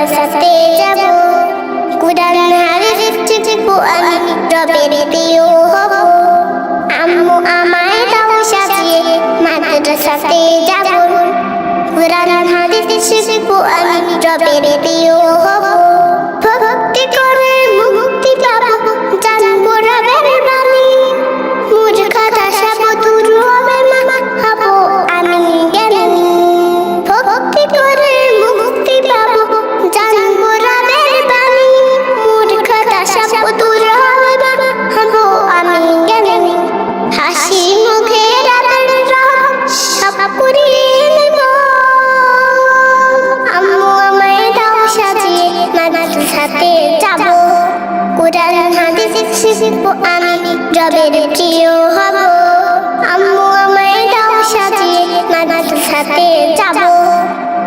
মাদ্রাসাতে যাব, কুরআন হাদিস শিখবো আমি, রবের প্রিয় হব। আম্মু আমায় দাও সাজিয়ে, মাদ্রাসাতে যাব, কুরআন হাদিস শিখবো আমি, রবের প্রিয় হব। ভক্তি করে মুক্তি পাবো, জানবো রবের বাণী, মূর্খতা সব দূর হবে মা, হব আমি জ্ঞানী। ভক্তি করে মুক্তি পাবো, জানবো রবের বাণী, মূর্খতা সব দূর হবে মা, হব আমি জ্ঞানী। হাসি মুখে রবের রহম সব পুরিয়ে নেব, আম্মু আমায় দাও সাজিয়ে, মাদ্রাসাতে যাব, কুরআন হাদিস শিখবো আমি, রবের প্রিয় হব। আম্মু আমায় দাও সাজিয়ে, মাদ্রাসাতে যাব,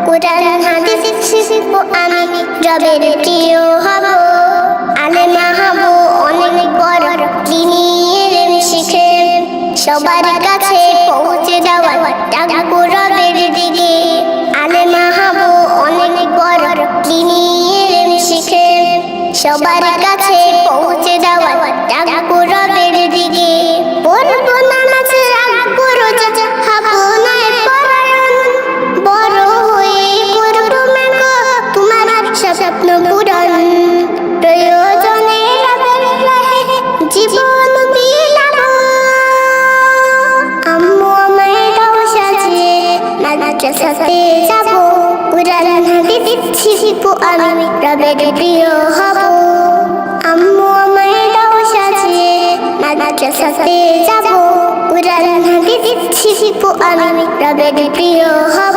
কুরআন হাদিস শিখবো আমি, রবের প্রিয় হব। আলেমা হব অনেক বড়, দিনী ইলম শিখে সবার কাছে পৌঁছে দেওয়ার ডাকবো রবের দিকে। আলেমা হব অনেক বড়, দিনী ইলম শিখে সবার কাছে পৌঁছে দেওয়ার ডাকবো রবের দিকে। পড়বো নামাজ, রাখবো রোজা, হব না পরায়ণ, বড় হয়ে করবো মাগো তোমার স্বপ্ন পূরণ। প্রয়োজনে রবের রাহে জীবন বিলাব, আম্মু আমায় দাও সাজিয়ে, মাদ্রাসাতে যাব, কুরআন হাদিস শিখবো আমি, রবের প্রিয় হব। আম্মু আমায় দাও সাজিয়ে, মাদ্রাসাতে যাব, কুরআন হাদিস শিখবো আমি, রবের প্রিয় হব।